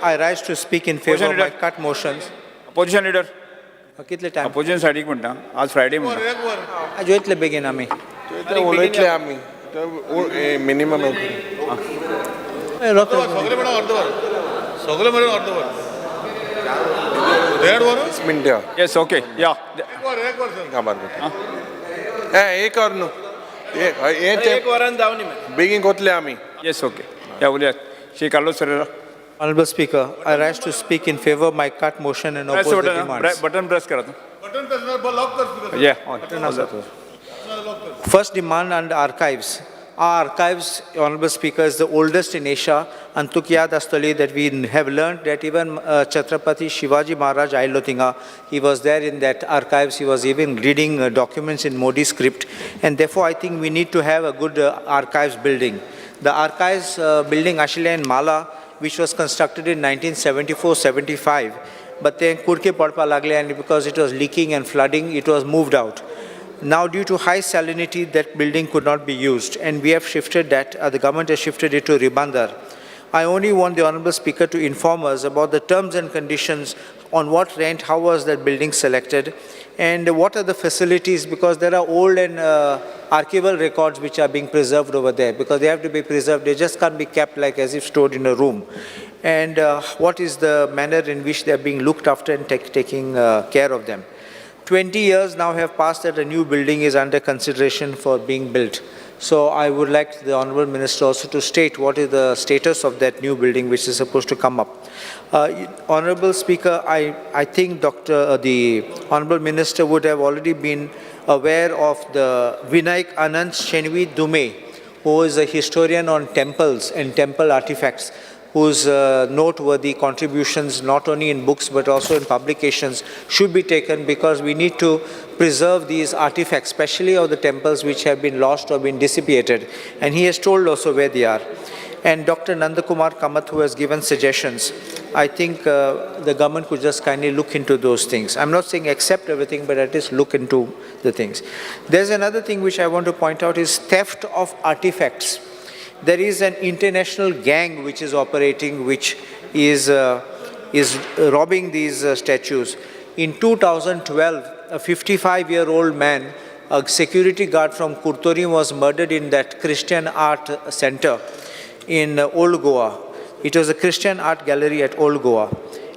I rise to speak in favor of my cut motions. Opposition leader. कितले time? Opposition side म्हणटा. आज Friday म्हणटा. आज इतले बेगीन आमी. उलयतले आमी. मिनिमम सगळे म्हणून अर्धवर. सगळे म्हणून अर्धवर. देड वर? मिनिटं. Yes, okay. Yeah. एक वर सर. कामार. एक वर न्हू. एक वरान जाऊ न्ही. बेगीन कोतले आमी. Yes, okay. Yeah, उलया. She Carlos Ferreira. Honorable Speaker, I rise to speak in favor of my cut motion and oppose the demands. Button press करा तो. Button press lock कर Speaker. Yeah, on. First demand on the archives. Our archives, Honorable Speaker, is the oldest in Asia. And Tukyad Astoli, that we have learned that even Chhatrapati Shivaji Maharaj Ailotinga, he was there in that archives. He was even reading documents in Modi script. And therefore, I think we need to have a good archives building. The archives building Ashile in Mala, which was constructed in 1974-75, but then Kurke Padpa Lagle, and because it was leaking and flooding, it was moved out. Now, due to high salinity, that building could not be used, and we have shifted that, the government has shifted it to Ribandar. I only want the Honourable Speaker to inform us about the terms and conditions, on what rent, how was that building selected, and what are the facilities, because there are old and archival records which are being preserved over there, because they have to be preserved. They just can't be kept like as if stored in a room. And what is the manner in which they are being looked after and taking care of them. 20 years now have passed that a new building is under consideration for being built. So I would like the Honourable Minister also to state what is the status of that new building which is supposed to come up. Honourable Speaker, I think the Honourable Minister would have already been aware of the Vinayak Anand Shenvi Dume, who is a historian on temples and temple artifacts, whose noteworthy contributions not only in books but also in publications should be taken, because we need to preserve these artifacts, especially of the temples which have been lost or been dissipated. And he has told also where they are. And Dr. Nandakumar Kamath, who has given suggestions, I think the government could just kindly look into those things. I'm not saying accept everything, but at least look into the things. There's another thing which I want to point out is theft of artifacts. There is an international gang which is operating, which is robbing these statues. In 2012, a 55-year-old man, a security guard from Kurtori, was murdered in that Christian art center in Old Goa. It was a Christian art gallery at Old Goa.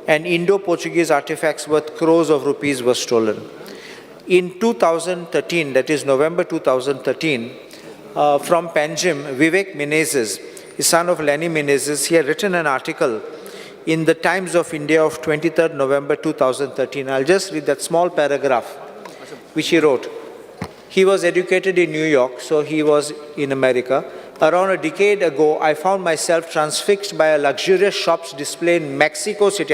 And Indo-Portuguese artifacts worth crores of rupees were stolen. In 2013, that is November 2013, from Panjim, Vivek Menezes, his son of Lenny Menezes, he had written an article in the Times of India of 23rd November 2013. I'll just read that small paragraph which he wrote. He was educated in New York, so he was in America. Around a decade ago, I found myself transfixed by a luxurious shop's display in Mexico City,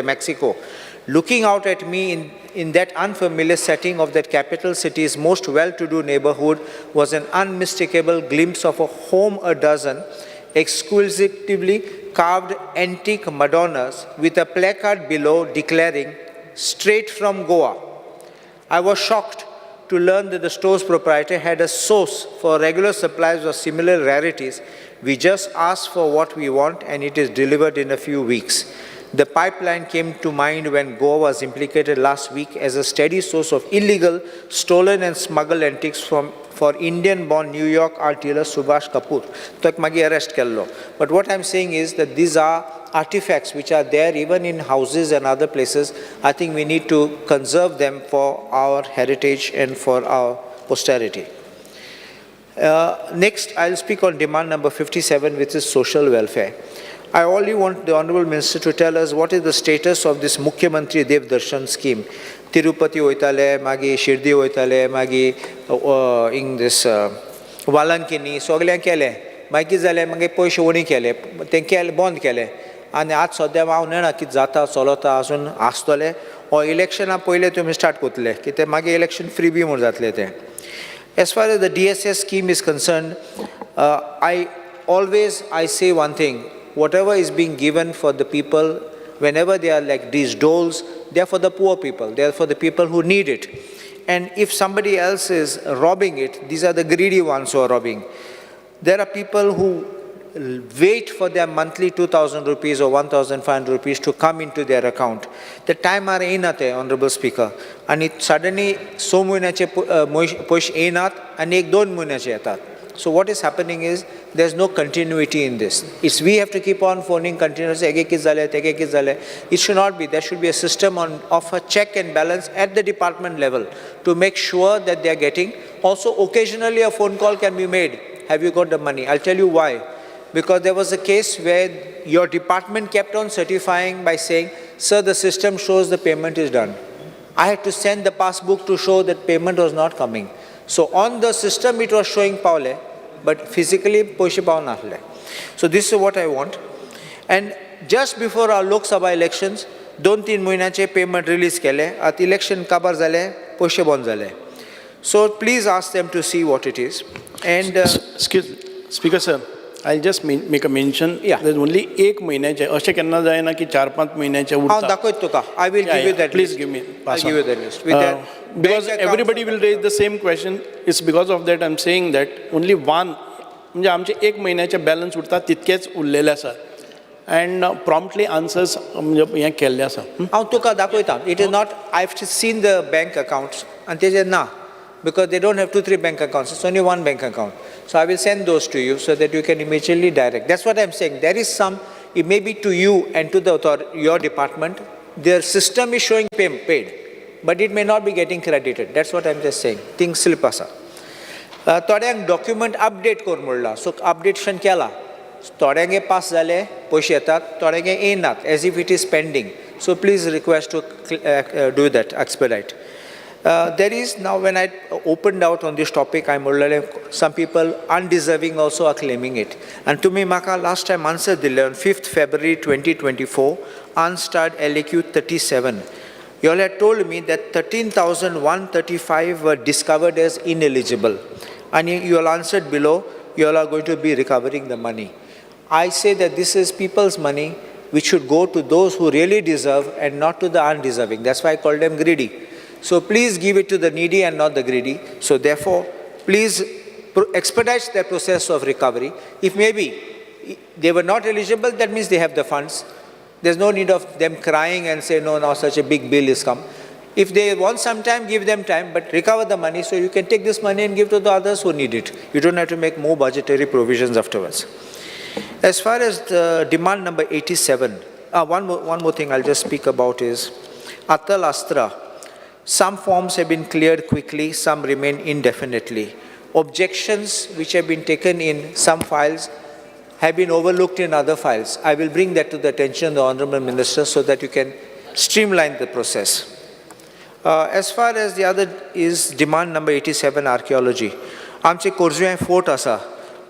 Mexico. Looking out at me in that unfamiliar setting of that capital city's most well-to-do neighborhood was an unmistakable glimpse of a home a dozen, exquisitely carved antique Madonnas with a placard below declaring, "Straight from Goa." I was shocked to learn that the store's proprietor had a source for regular supplies of similar rarities. We just ask for what we want and it is delivered in a few weeks. The pipeline came to mind when Goa was implicated last week as a steady source of illegal, stolen and smuggled antiques for Indian-born New York art dealer Subhash Kapoor. So, magi arrest kello. But what I'm saying is that these are artifacts which are there even in houses and other places. I think we need to conserve them for our heritage and for our posterity. Next, I'll speak on demand number 57, which is social welfare. I only want the Honourable Minister to tell us what is the status of this Mukhyamantri Dev Darshan scheme. Tirupati oitale, magi Shirdi oitale, magi in this Valankini, sogल्या केले, मागीर जालें मागीर पयशे उणी केले, तें केले बंद केले, आनी आज सद्या हांव नेना कितें जाता चलता अजून आसतलें, ओ इलेक्शना पयले तुमी स्टार्ट करतले, कित्याक मागीर इलेक्शन फ्री बी म्हूण जातलें तें. As far as the DSS scheme is concerned, I say one thing. Whatever is being given for the people, whenever they are like these doles, they are for the poor people, they are for the people who need it. And if somebody else is robbing it, these are the greedy ones who are robbing. There are people who wait for their monthly 2,000 rupees or 1,500 rupees to come into their account. The time are einat, Honorable Speaker. And it suddenly, so muinache push einat, and ek don muinache etat. So what is happening is, there's no continuity in this. We have to keep on phoning continuously, it should not be. There should be a system of a check and balance at the department level to make sure that they are getting. Also, occasionally a phone call can be made. Have you got the money? I'll tell you why. Because there was a case where your department kept on certifying by saying, sir, the system shows the payment is done. I had to send the passbook to show that payment was not coming. So on the system it was showing Paule, but physically poishe paw nahle. So this is what I want. And just before our Lok Sabha elections, 2-3 महिन्याचे payment release केले, at election kabar झाले, poishe bond झाले. So please ask them to see what it is. And Excuse Speaker sir, I'll just make a mention. Yeah. There's only 1 महिन्याचे असे केन्ना जायना की 4-5 महिन्याचे I'll उरता. दाखवत तुका. I will give you that Please list. give me. I'll pass give on. you that list. With that Because bank account- everybody will raise the same question. It's because of that I'm saying that only one, म्हणजे आमचे 1 महिन्याचे balance उरता तितकेच उरलेले आसा. And promptly answers म्हणजे हे केल्ले आसा. हांव तुका दाखयता. It is not, I've seen the bank accounts, and they say na, because they don't have 2-3 bank accounts. It's only one bank account. So I will send those to you so that you can immediately direct. That's what I'm saying. There is some, it may be to you and to the your department, their system is showing paid, but it may not be getting credited. That's what I'm just saying. Things slip asa. Todyank document update kor mulला. So updation केला. Todyange pass झाले, पैसे येतात, todyange येनात, as if it is pending. So please request to do that, expedite. There is now, when I opened out on this topic, some people undeserving also are claiming it. And to me, Maka last time answer dile on 5th February 2024, unstarred LAQ 37. You all had told me that 13,135 were discovered as ineligible. And you all answered below, you all are going to be recovering the money. I say that this is people's money, which should go to those who really deserve and not to the undeserving. That's why I call them greedy. So please give it to the needy and not the greedy. So therefore, please expedite the process of recovery. If maybe they were not eligible, that means they have the funds. There's no need of them crying and say, no, now such a big bill is come. If they want some time, give them time, but recover the money so you can take this money and give to the others who need it. You don't have to make more budgetary provisions afterwards. As far as the demand number 87, one more thing I'll just speak about is Atal Astra. Some forms have been cleared quickly, some remain indefinitely. Objections which have been taken in some files have been overlooked in other files. I will bring that to the attention of the Honourable Minister so that you can streamline the process. As far as the other is demand number 87, archaeology. आमचे Corjuem fort asa.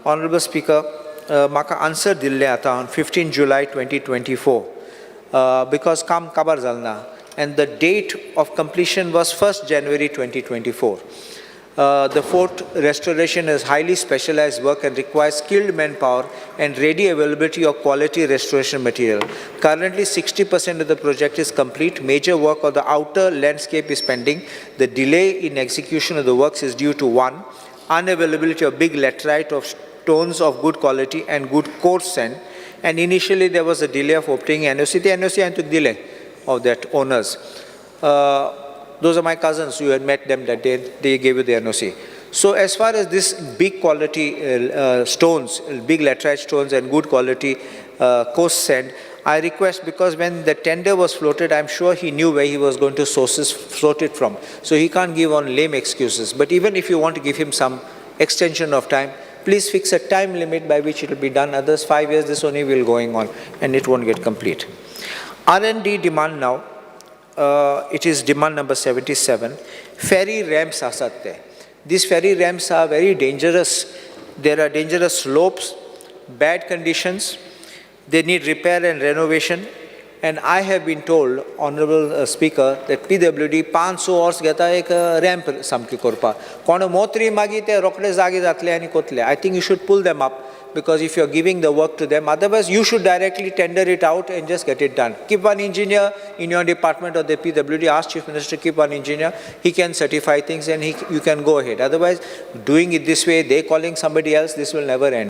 Honourable Speaker, म्हाका answer दिल्ले आता on 15 July 2024 because काम काबार Jalna. And the date of completion was 1st January 2024. The fort restoration is highly specialized work and requires skilled manpower and ready availability of quality restoration material. Currently, 60% of the project is complete. Major work of the outer landscape is pending. The delay in execution of the works is due to 1, unavailability of big laterite of stones of good quality and good coarse sand. And initially, there was a delay of obtaining NOC. The NOC and took delay of that owners. Those are my cousins. You had met them that day. They gave you the NOC. So as far as this big quality stones, big laterite stones and good quality coarse sand, I request, because when the tender was floated, I'm sure he knew where he was going to float it from. So he can't give on lame excuses. But even if you want to give him some extension of time, please fix a time limit by which it will be done. Others 5 years, this only will going on and it won't get complete. R&D demand now, it is demand number 77. Ferry ramps are satte. These ferry ramps are very dangerous. There are dangerous slopes, bad conditions. They need repair and renovation. And I have been told, Honorable Speaker, that PWD 500 hours geta ek ramp samki korpa. Kono motri magi te rokde zagi jatle ani kotle. I think you should pull them up, because if you're giving the work to them, otherwise you should directly tender it out and just get it done. Keep one engineer in your department or the PWD, ask Chief Minister to keep one engineer. He can certify things and you can go ahead. Otherwise, doing it this way, they calling somebody else, this will never end.